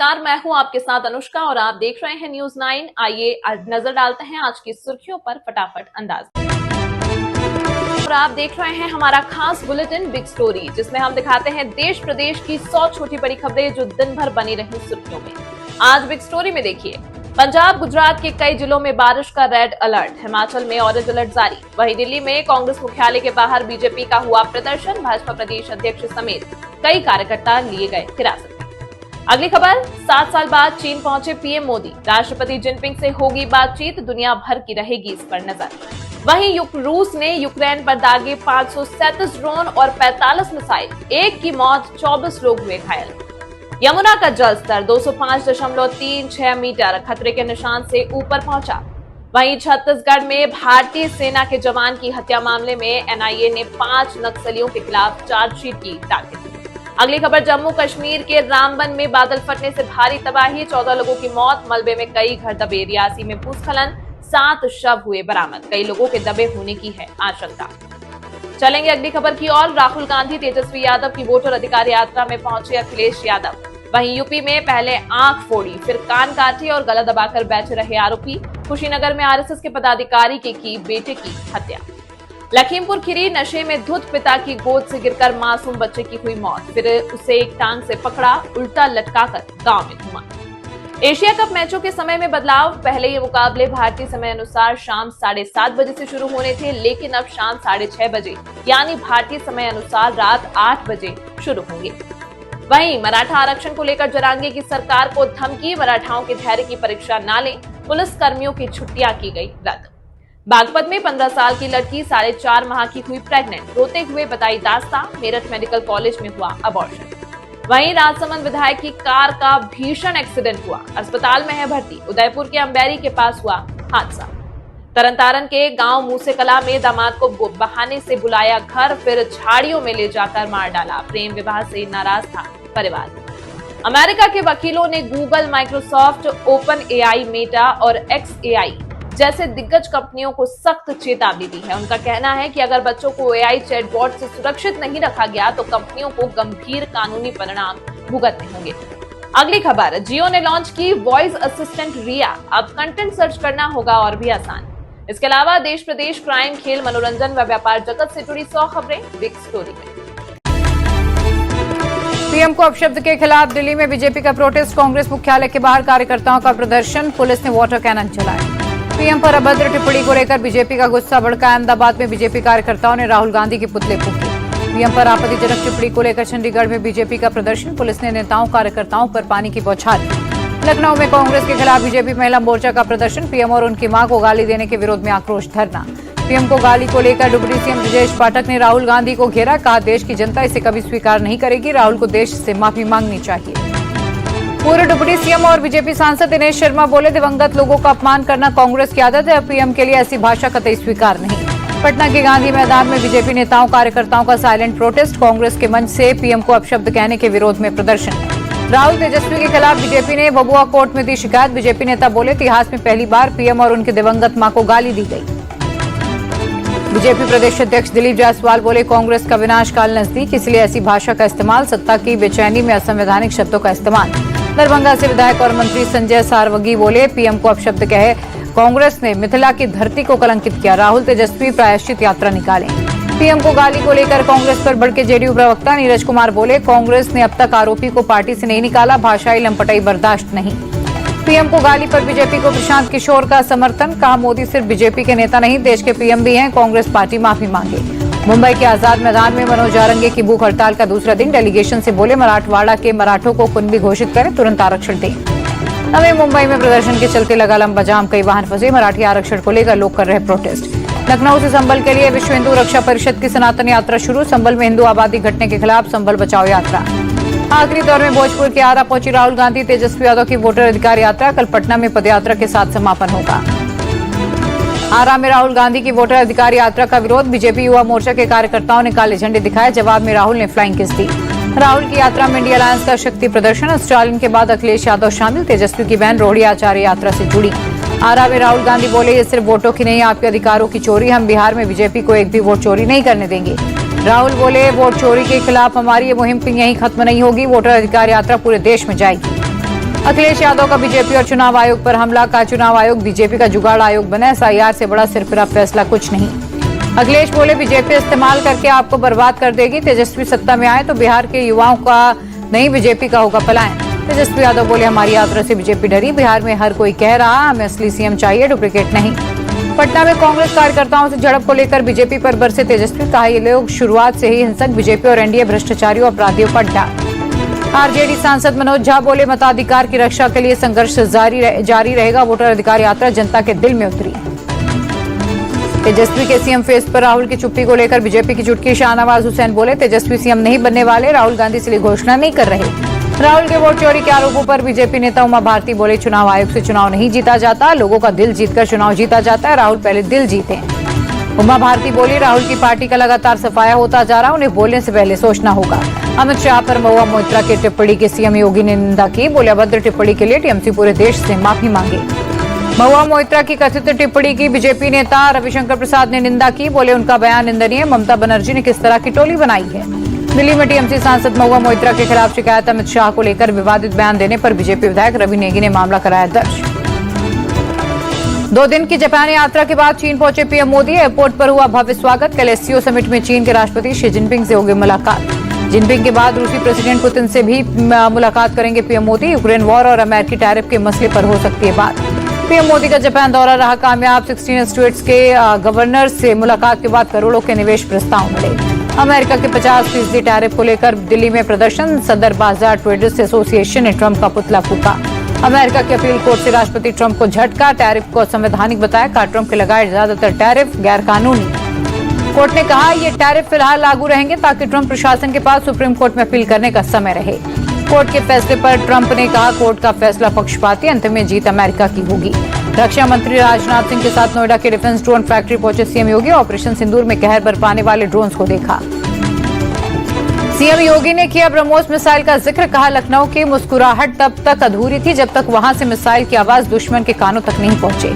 नमस्कार, मैं हूं आपके साथ अनुष्का और आप देख रहे हैं न्यूज 9। आइए आज नजर डालते हैं आज की सुर्खियों पर फटाफट अंदाज। और आप देख रहे हैं हमारा खास बुलेटिन बिग स्टोरी, जिसमें हम दिखाते हैं देश प्रदेश की 100 छोटी बड़ी खबरें जो दिन भर बनी रही सुर्खियों में। आज बिग स्टोरी में देखिए, पंजाब गुजरात के कई जिलों में बारिश का रेड अलर्ट, हिमाचल में ऑरेंज अलर्ट जारी। वहीं दिल्ली में कांग्रेस मुख्यालय के बाहर बीजेपी का हुआ प्रदर्शन, भाजपा प्रदेश अध्यक्ष समेत कई कार्यकर्ता लिए गए हिरासत में। अगली खबर, 7 साल बाद चीन पहुंचे पीएम मोदी, राष्ट्रपति जिनपिंग से होगी बातचीत, दुनिया भर की रहेगी इस पर नजर। वहीं रूस ने यूक्रेन पर दागे 537 ड्रोन और 45 मिसाइल, एक की मौत, 24 लोग हुए घायल। यमुना का जलस्तर 205.36 मीटर खतरे के निशान से ऊपर पहुंचा। वहीं छत्तीसगढ़ में भारतीय सेना के जवान की हत्या मामले में एनआईए ने 5 नक्सलियों के खिलाफ चार्जशीट की दाखिल। अगली खबर, जम्मू कश्मीर के रामबन में बादल फटने से भारी तबाही, 14 लोगों की मौत, मलबे में कई घर दबे। रियासी में भूस्खलन, 7 शव हुए बरामद, कई लोगों के दबे होने की है आशंका। चलेंगे अगली खबर की ओर। राहुल गांधी तेजस्वी यादव की वोटर अधिकार यात्रा में पहुंचे अखिलेश यादव। वहीं यूपी में पहले आंख फोड़ी, फिर कान काटे और गला दबाकर बैठे रहे आरोपी। कुशीनगर में आरएसएस के पदाधिकारी की बेटे की हत्या। लखीमपुर खीरी, नशे में धुत पिता की गोद से गिरकर मासूम बच्चे की हुई मौत, फिर उसे एक टांग से पकड़ा, उल्टा लटकाकर गांव में घुमा। एशिया कप मैचों के समय में बदलाव, पहले ये मुकाबले भारतीय समय अनुसार शाम 7:30 बजे से शुरू होने थे, लेकिन अब शाम 6:30 बजे यानी भारतीय समय अनुसार रात 8 बजे शुरू होंगे। वहीं मराठा आरक्षण को लेकर जरांगे की सरकार को धमकी, मराठाओं के धैर्य की परीक्षा न लें, पुलिस कर्मियों की छुट्टियां की गई रद्द। बागपत में 15 साल की लड़की 4.5 माह की हुई प्रेग्नेंट, रोते हुए बताई दास्तां, मेरठ मेडिकल कॉलेज में हुआ अबॉर्शन। वहीं राजसमंद विधायक की कार का भीषण एक्सीडेंट हुआ, अस्पताल में है भर्ती। उदयपुर के अंबेरी के पास हुआ हादसा। तरनतारन के गांव मूसेकला में दामाद को बहाने से बुलाया घर, फिर झाड़ियों में ले जाकर मार डाला, प्रेम विवाह से नाराज था परिवार। अमेरिका के वकीलों ने Google, Microsoft, open AI, Meta और XAI जैसे दिग्गज कंपनियों को सख्त चेतावनी दी है। उनका कहना है कि अगर बच्चों को एआई चैटबॉट से सुरक्षित नहीं रखा गया तो कंपनियों को गंभीर कानूनी परिणाम भुगतने होंगे। अगली खबर, जियो ने लॉन्च की वॉइस असिस्टेंट रिया, अब कंटेंट सर्च करना होगा और भी आसान। इसके अलावा देश प्रदेश, क्राइम, खेल, मनोरंजन व व्यापार जगत से जुड़ी 100 खबरें बिग स्टोरी में। पीएम को अपशब्द के खिलाफ दिल्ली में बीजेपी का प्रोटेस्ट, कांग्रेस मुख्यालय के बाहर कार्यकर्ताओं का प्रदर्शन, पुलिस ने वाटर कैनन चलाए। पीएम पर अभद्र टिप्पणी को लेकर बीजेपी का गुस्सा भड़का, अहमदाबाद में बीजेपी कार्यकर्ताओं ने राहुल गांधी के पुतले फूंके। पीएम पर आपत्तिजनक टिप्पणी को लेकर चंडीगढ़ में बीजेपी का प्रदर्शन, पुलिस ने नेताओं कार्यकर्ताओं पर पानी की बौछार की। लखनऊ में कांग्रेस के खिलाफ बीजेपी महिला मोर्चा का प्रदर्शन, पीएम और उनकी मां को गाली देने के विरोध में आक्रोश धरना। पीएम को गाली को लेकर डिप्टी सीएम ब्रजेश पाठक ने राहुल गांधी को घेरा, कहा देश की जनता इसे कभी स्वीकार नहीं करेगी, राहुल को देश से माफी मांगनी चाहिए। पूर्व डिप्टी सीएम और बीजेपी सांसद दिनेश शर्मा बोले, दिवंगत लोगों का अपमान करना कांग्रेस की आदत है, पीएम के लिए ऐसी भाषा कतई स्वीकार नहीं। पटना के गांधी मैदान में बीजेपी नेताओं कार्यकर्ताओं का साइलेंट प्रोटेस्ट, कांग्रेस के मंच से पीएम को अपशब्द कहने के विरोध में प्रदर्शन। राहुल तेजस्वी के खिलाफ बीजेपी ने बबुआ कोर्ट में दी शिकायत, बीजेपी नेता बोले, इतिहास में पहली बार पीएम और उनके दिवंगत मां को गाली दी गई। बीजेपी प्रदेश अध्यक्ष दिलीप जायसवाल बोले, कांग्रेस का विनाश काल नजदीक, इसलिए ऐसी भाषा का इस्तेमाल, सत्ता की बेचैनी में असंवैधानिक शब्दों का इस्तेमाल। दरभंगा से विधायक और मंत्री संजय सारवगी बोले, पीएम को अपशब्द कहे कांग्रेस ने मिथिला की धरती को कलंकित किया, राहुल तेजस्वी प्रायश्चित यात्रा निकालें। पीएम को गाली को लेकर कांग्रेस पर भड़के जेडीयू प्रवक्ता नीरज कुमार बोले, कांग्रेस ने अब तक आरोपी को पार्टी से नहीं निकाला, भाषाई लंपटाई बर्दाश्त नहीं। पीएम को गाली पर बीजेपी को प्रशांत किशोर का समर्थन, कहा मोदी सिर्फ बीजेपी के नेता नहीं, देश के पीएम भी हैं, कांग्रेस पार्टी माफी मांगे। मुंबई के आजाद मैदान में मनोज जारंगे की भूख हड़ताल का दूसरा दिन, डेलीगेशन से बोले, मराठवाड़ा के मराठों को कुनबी घोषित करें, तुरंत आरक्षण दें। नवी मुंबई में प्रदर्शन के चलते लगा लंबा जाम, कई वाहन फंसे, मराठी आरक्षण को लेकर लोग कर रहे प्रोटेस्ट। लखनऊ से संभल के लिए विश्व हिंदू रक्षा परिषद की सनातन यात्रा शुरू, संभल में हिंदू आबादी घटने के खिलाफ संभल बचाओ यात्रा। आखिरी दौर में भोजपुर के आरा पहुंची राहुल गांधी, तेजस्वी यादव की वोटर अधिकार यात्रा, कल पटना में पदयात्रा के साथ समापन होगा। आरा में राहुल गांधी की वोटर अधिकार यात्रा का विरोध, बीजेपी युवा मोर्चा के कार्यकर्ताओं ने काले झंडे दिखाए, जवाब में राहुल ने फ्लाइंग किस दी। राहुल की यात्रा में इंडिया अलायंस का शक्ति प्रदर्शन, स्टालिन के बाद अखिलेश यादव शामिल, तेजस्वी की बहन रोहिणी आचार्य यात्रा से जुड़ी। आरा में राहुल गांधी बोले, ये सिर्फ वोटों की नहीं, आपके अधिकारों की चोरी, हम बिहार में बीजेपी को एक भी वोट चोरी नहीं करने देंगे। राहुल बोले, वोट चोरी के खिलाफ हमारी ये मुहिम यहीं खत्म नहीं होगी, वोटर अधिकार यात्रा पूरे देश में जाएगी। अखिलेश यादव का बीजेपी और चुनाव आयोग पर हमला। का चुनाव आयोग बीजेपी का जुगाड़ आयोग बना, एसआईआर से बड़ा सिरफिरा फैसला कुछ नहीं। अखिलेश बोले बीजेपी इस्तेमाल करके आपको बर्बाद कर देगी, तेजस्वी सत्ता में आए तो बिहार के युवाओं का नहीं बीजेपी का होगा पलायन। तेजस्वी यादव बोले हमारी यात्रा से बीजेपी डरी, बिहार में हर कोई कह रहा हमें असली सीएम चाहिए, डुप्लीकेट नहीं। पटना में कांग्रेस कार्यकर्ताओं से झड़प को लेकर बीजेपी पर बरसे तेजस्वी, कहा ये लोग शुरुआत से ही हिंसक, बीजेपी और एनडीए भ्रष्टाचारियों अपराधियों पर डाल। आरजेडी सांसद मनोज झा बोले मताधिकार की रक्षा के लिए संघर्ष जारी रहेगा, वोटर अधिकार यात्रा जनता के दिल में उतरी। तेजस्वी के सीएम फेस पर राहुल की चुप्पी को लेकर बीजेपी की चुटकी, शाहनवाज हुसैन बोले तेजस्वी सीएम नहीं बनने वाले, राहुल गांधी इसलिए घोषणा नहीं कर रहे। राहुल के वोट चोरी के आरोपों पर बीजेपी नेता उमा भारती बोले चुनाव आयोग से चुनाव नहीं जीता जाता, लोगों का दिल जीतकर चुनाव जीता जाता है, राहुल पहले दिल जीते। उमा भारती बोली राहुल की पार्टी का लगातार सफाया होता जा रहा, उन्हें बोलने से पहले सोचना होगा। अमित शाह पर महुआ मोइत्रा की टिप्पणी की सीएम योगी ने निंदा की, बोले अभद्र टिप्पणी के लिए टीएमसी पूरे देश से माफी मांगे। महुआ मोइत्रा की कथित टिप्पणी की बीजेपी नेता रविशंकर प्रसाद ने निंदा की, बोले उनका बयान निंदनीय, ममता बनर्जी ने किस तरह की टोली बनाई है। दिल्ली में टीएमसी सांसद महुआ मोइत्रा के खिलाफ शिकायत, अमित शाह को लेकर विवादित बयान देने पर बीजेपी विधायक रवि नेगी ने मामला कराया दर्ज। 2 दिन की जापान यात्रा के बाद चीन पहुंचे पीएम मोदी, एयरपोर्ट पर हुआ भव्य स्वागत। कल एससीओ समिट में चीन के राष्ट्रपति शी जिनपिंग से होगी मुलाकात। जिनपिंग के बाद रूसी प्रेसिडेंट पुतिन से भी मुलाकात करेंगे पीएम मोदी। यूक्रेन वॉर और अमेरिकी टैरिफ के मसले पर हो सकती है बात। पीएम मोदी का जापान दौरा रहा कामयाब, 16 स्टेट्स के गवर्नर से मुलाकात के बाद करोड़ों के निवेश प्रस्ताव मिले। अमेरिका के 50% टैरिफ को लेकर दिल्ली में प्रदर्शन, सदर बाजार ट्रेडर्स एसोसिएशन ने ट्रंप का पुतला फूका। अमेरिका के अपील कोर्ट से राष्ट्रपति ट्रंप को झटका, टैरिफ को संवैधानिक बताया, कहा ट्रंप के लगाए ज्यादातर टैरिफ गैर कानूनी। कोर्ट ने कहा ये टैरिफ फिलहाल लागू रहेंगे ताकि ट्रंप प्रशासन के पास सुप्रीम कोर्ट में अपील करने का समय रहे। कोर्ट के फैसले पर ट्रंप ने कहा कोर्ट का फैसला पक्षपाती, अंत में जीत अमेरिका की होगी। रक्षा मंत्री राजनाथ सिंह के साथ नोएडा के डिफेंस ड्रोन फैक्ट्री पहुंचे सीएम योगी, ऑपरेशन सिंदूर में कहर बरपाने वाले ड्रोन्स को देखा। सीएम योगी ने किया ब्रह्मोस मिसाइल का जिक्र, कहा लखनऊ की मुस्कुराहट तब तक अधूरी थी जब तक वहां से मिसाइल की आवाज दुश्मन के कानों तक नहीं पहुंचे।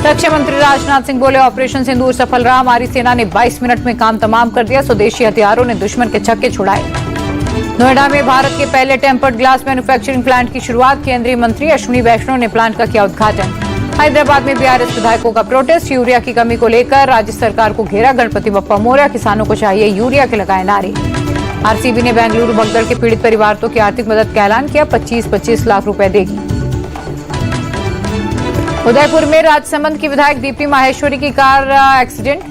रक्षा मंत्री राजनाथ सिंह बोले ऑपरेशन सिंदूर सफल रहा, हमारी सेना ने 22 मिनट में काम तमाम कर दिया, स्वदेशी हथियारों ने दुश्मन के छक्के छुड़ाए। नोएडा में भारत के पहले टेम्पर्ड ग्लास मैन्युफैक्चरिंग प्लांट की शुरुआत, केंद्रीय मंत्री अश्विनी वैष्णव ने प्लांट का किया उद्घाटन। हैदराबाद में बीआरएस विधायकों का प्रोटेस्ट, यूरिया की कमी को लेकर राज्य सरकार को घेरा, गणपति बप्पा मोरया, किसानों को चाहिए यूरिया के लगाए नारे। आरसीबी ने बेंगलुरु भगदड़ के पीड़ित परिवारों की आर्थिक मदद का ऐलान किया, 25-25 लाख रुपए देगी। उदयपुर में राजसमंद की विधायक दीप्ति माहेश्वरी की कार एक्सीडेंट,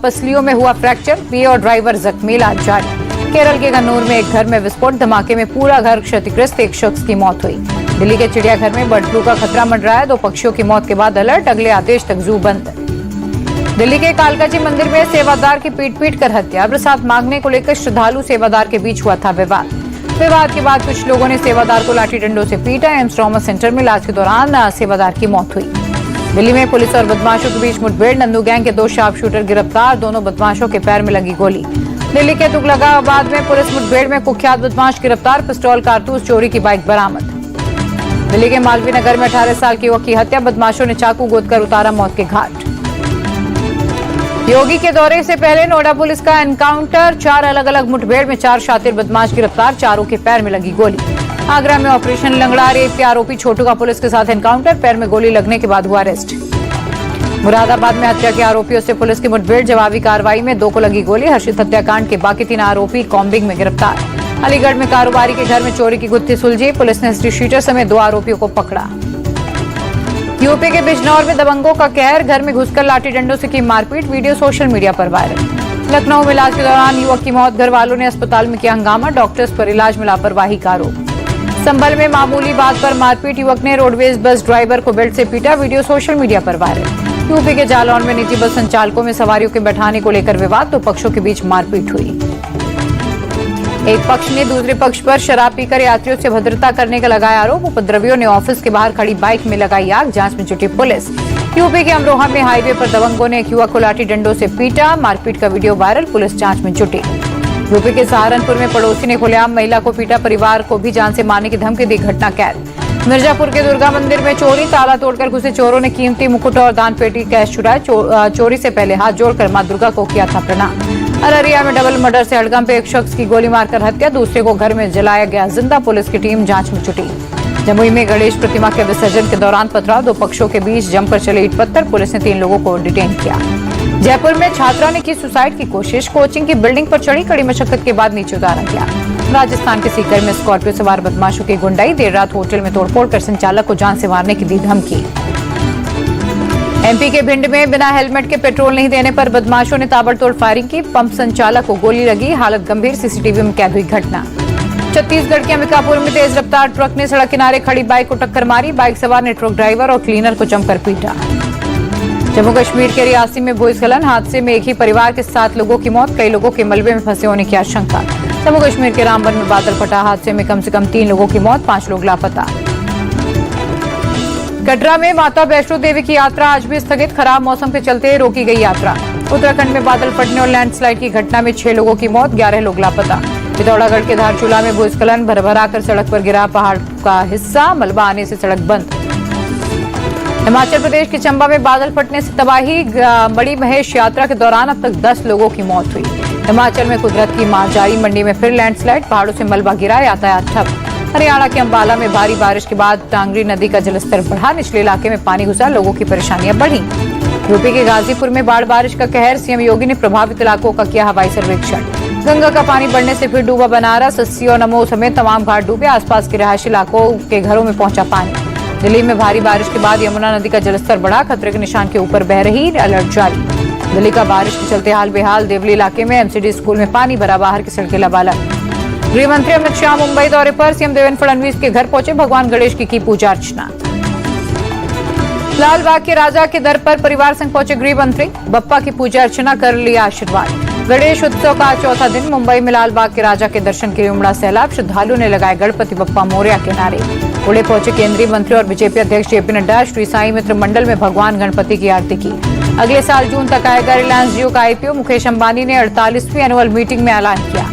पसलियों में हुआ फ्रैक्चर, पीए और ड्राइवर जख्मी, इलाज जारी। केरल के कन्नूर में एक घर में विस्फोट, धमाके में पूरा घर क्षतिग्रस्त, एक शख्स की मौत हुई। दिल्ली के चिड़ियाघर में बर्ड फ्लू का खतरा मंडराया, 2 पक्षियों की मौत के बाद अलर्ट, अगले आदेश तक जू बंद। दिल्ली के कालकाजी मंदिर में सेवादार की पीट कर हत्या, प्रसाद मांगने को लेकर श्रद्धालु सेवादार के बीच हुआ था विवाद के बाद कुछ लोगों ने सेवादार को लाठी डंडों से पीटा, एम्स ट्रॉमा सेंटर में इलाज के दौरान सेवादार की मौत हुई। दिल्ली में पुलिस और बदमाशों के बीच मुठभेड़, नंदू गैंग के 2 शार्प शूटर गिरफ्तार, दोनों बदमाशों के पैर में लगी गोली। दिल्ली के तुगलकाबाद में पुलिस मुठभेड़ में कुख्यात बदमाश गिरफ्तार, पिस्तौल कारतूस, चोरी की बाइक बरामद। दिल्ली के मालवीय नगर में 18 साल की युवक की हत्या, बदमाशों ने चाकू गोदकर उतारा मौत के घाट। योगी के दौरे से पहले नोएडा पुलिस का एनकाउंटर, 4 अलग अलग मुठभेड़ में 4 शातिर बदमाश गिरफ्तार, 4 के पैर में लगी गोली। आगरा में ऑपरेशन लंगड़ा रेप के आरोपी छोटू का पुलिस के साथ एनकाउंटर, पैर में गोली लगने के बाद हुआ अरेस्ट। मुरादाबाद में हत्या के आरोपियों से पुलिस की मुठभेड़, जवाबी कार्रवाई में 2 को लगी गोली। हर्षित हत्याकांड के बाकी 3 आरोपी कॉम्बिंग में गिरफ्तार। अलीगढ़ में कारोबारी के घर में चोरी की गुत्थी सुलझी, पुलिस ने हिस्ट्री शीटर समेत 2 आरोपियों को पकड़ा। यूपी के बिजनौर में दबंगों का कहर, घर में घुसकर लाठी डंडों से की मारपीट, वीडियो सोशल मीडिया पर वायरल। लखनऊ में इलाज के दौरान युवक की मौत, घर वालों ने अस्पताल में किया हंगामा, डॉक्टर्स पर इलाज में लापरवाही का आरोप। संभल में मामूली बात पर मारपीट, युवक ने रोडवेज बस ड्राइवर को बेल्ट से पीटा, वीडियो सोशल मीडिया पर वायरल। यूपी के जालौन में निजी बस संचालकों में सवारियों के बैठाने को लेकर विवाद, 2 पक्षों के बीच मारपीट हुई। एक पक्ष ने दूसरे पक्ष पर शराब पीकर यात्रियों से भद्रता करने का लगाया आरोप, उपद्रवियों ने ऑफिस के बाहर खड़ी बाइक में लगाई आग, जांच में जुटी पुलिस। यूपी के अमरोहा में हाईवे पर दबंगों ने एक युवक को लाठी डंडों से पीटा, मारपीट का वीडियो वायरल, पुलिस जांच में जुटी। यूपी के सहारनपुर में पड़ोसी ने खुलेआम महिला को पीटा, परिवार को भी जान से मारने की धमकी दी, घटना कैद। मिर्जापुर के दुर्गा मंदिर में चोरी, ताला तोड़कर घुसे चोरों ने कीमती मुकुट और दान पेटी कैश चुराया, चोरी से पहले हाथ जोड़कर मां दुर्गा को किया था प्रणाम। अररिया में डबल मर्डर से हड़कंप, एक शख्स की गोली मारकर हत्या, दूसरे को घर में जलाया गया जिंदा, पुलिस की टीम जांच में जुटी। जमुई में गणेश प्रतिमा के विसर्जन के दौरान पथराव, दो पक्षों के बीच जमकर चले ईंट पत्थर, पुलिस ने 3 लोगों को डिटेन किया। जयपुर में छात्रा ने की सुसाइड की कोशिश, कोचिंग की बिल्डिंग पर चढ़ी, कड़ी मशक्कत के बाद नीचे उतारा गया। राजस्थान के सीकर में स्कॉर्पियो सवार बदमाशों की गुंडाई, देर रात होटल में तोड़फोड़ कर संचालक को जान से मारने की दी धमकी। एमपी के भिंड में बिना हेलमेट के पेट्रोल नहीं देने पर बदमाशों ने ताबड़तोड़ फायरिंग की, पंप संचालक को गोली लगी, हालत गंभीर, सीसीटीवी में कैद हुई घटना। छत्तीसगढ़ के अंबिकापुर में तेज रफ्तार ट्रक ने सड़क किनारे खड़ी बाइक को टक्कर मारी, बाइक सवार ने ट्रक ड्राइवर और क्लीनर को जमकर पीटा। जम्मू कश्मीर के रियासी में भूस्खलन, हादसे में एक ही परिवार के 7 लोगों की मौत, कई लोगों के मलबे में फंसे होने की आशंका। जम्मू कश्मीर के रामबन में बादल फटा, हादसे में कम से कम 3 लोगों की मौत, 5 लोग लापता। कटरा में माता वैष्णो देवी की यात्रा आज भी स्थगित, खराब मौसम के चलते रोकी गई यात्रा। उत्तराखंड में बादल फटने और लैंडस्लाइड की घटना में 6 लोगों की मौत, 11 लोग लापता। पिथौरागढ़ के धारचूला में भूस्खलन, भरभरा कर सड़क पर गिरा पहाड़ का हिस्सा, मलबा आने से सड़क बंद। हिमाचल प्रदेश के चंबा में बादल फटने से तबाही, बड़ी महेश यात्रा के दौरान अब तक 10 लोगों की मौत हुई। हिमाचल में कुदरत की मार जारी, मंडी में फिर लैंडस्लाइड, पहाड़ों से मलबा गिरा, यातायात ठप। हरियाणा के अंबाला में भारी बारिश के बाद टांगरी नदी का जलस्तर बढ़ा, निचले इलाके में पानी घुसा, लोगों की परेशानियां बढ़ी। यूपी के गाजीपुर में बाढ़ बारिश का कहर, सीएम योगी ने प्रभावित इलाकों का किया हवाई सर्वेक्षण। गंगा का पानी बढ़ने से फिर डूबा बनारस, अस्सी और नमो समेत तमाम घाट डूबे, आसपास के रिहायशी इलाकों के घरों में पहुंचा पानी। दिल्ली में भारी बारिश के बाद यमुना नदी का जलस्तर बढ़ा, खतरे के निशान के ऊपर बह रही, अलर्ट जारी। दिल्ली का बारिश के चलते हाल बेहाल, देवली इलाके में एमसीडी स्कूल में पानी भरा, बाहर की सड़कें लबालब। गृह मंत्री अमित शाह मुंबई दौरे पर, सीएम देवेंद्र फडणवीस के घर पहुंचे, भगवान गणेश की पूजा अर्चना। लाल बाग के राजा के दर पर परिवार संग पहुंचे गृह मंत्री, बप्पा की पूजा अर्चना कर लिया आशीर्वाद। गणेश उत्सव का 4था दिन, मुंबई में लाल बाग के राजा के दर्शन के लिए उमड़ा सैलाब, श्रद्धालुओं ने लगाए गणपति बप्पा मोरया के नारे। पुणे पहुंचे केंद्रीय मंत्री और बीजेपी अध्यक्ष जेपी नड्डा, श्री साई मित्र मंडल में भगवान गणपति की आरती की। अगले साल जून तक आएगा रिलायंस जियो का आईपीओ, मुकेश अंबानी ने 48वीं एनुअल मीटिंग में ऐलान किया।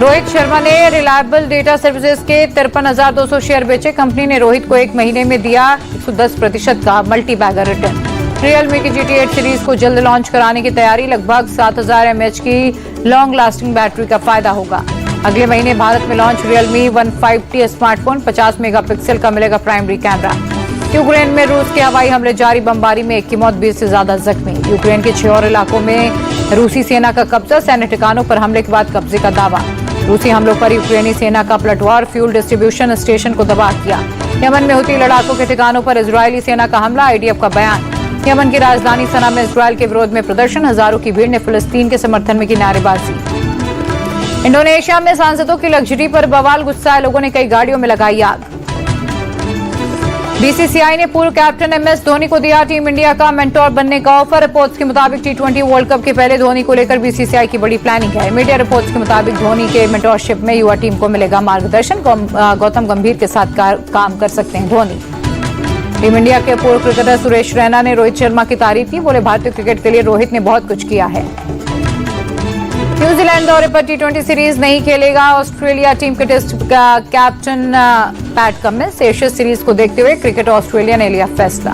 रोहित शर्मा ने रिलायबल डेटा सर्विसेज के 53,200 शेयर बेचे, कंपनी ने रोहित को 1 महीने में दिया 110% का मल्टी बैगर रिटर्न। रियलमी की GT8 सीरीज को जल्द लॉन्च कराने की तैयारी, लगभग 7000 mAh की लॉन्ग लास्टिंग बैटरी का फायदा होगा। अगले महीने भारत में launch Realme 150T smartphone, 50 megapixel का मिलेगा प्राइमरी कैमरा। यूक्रेन में रूस के हवाई हमले जारी, बमबारी में 1 की मौत, 20 से ज्यादा जख्मी। यूक्रेन के 6 और इलाकों में रूसी सेना का कब्जा, सैन्य ठिकानों पर हमले के बाद कब्जे का दावा। रूसी हमलों पर यूक्रेनी सेना का पलटवार, फ्यूल डिस्ट्रीब्यूशन स्टेशन को तबाह किया। यमन में हुती लड़ाकों के ठिकानों पर इजरायली सेना का हमला, IDF का बयान। यमन की राजधानी सना में इजरायल के विरोध में प्रदर्शन, हजारों की भीड़ ने फिलिस्तीन के समर्थन में की नारेबाजी। इंडोनेशिया में सांसदों की लग्जरी पर बवाल, गुस्साए लोगों ने कई गाड़ियों में लगाई आग। बीसीसीआई ने पूर्व कैप्टन MS धोनी को दिया टीम इंडिया का मेंटोर बनने का ऑफर। रिपोर्ट्स के मुताबिक T20 वर्ल्ड कप के पहले धोनी को लेकर बीसीसीआई की बड़ी प्लानिंग है। मीडिया रिपोर्ट्स के मुताबिक धोनी के मेंटोरशिप में युवा टीम को मिलेगा मार्गदर्शन, गौतम गंभीर के साथ काम कर सकते हैं धोनी। टीम इंडिया के पूर्व क्रिकेटर सुरेश रैना ने रोहित शर्मा की तारीफ की, बोले भारतीय क्रिकेट के लिए रोहित ने बहुत कुछ किया है। न्यूजीलैंड दौरे पर T20 सीरीज नहीं खेलेगा ऑस्ट्रेलिया टीम के test captain Pat Cummins. Asia series को देखते हुए क्रिकेट ऑस्ट्रेलिया ने लिया फैसला।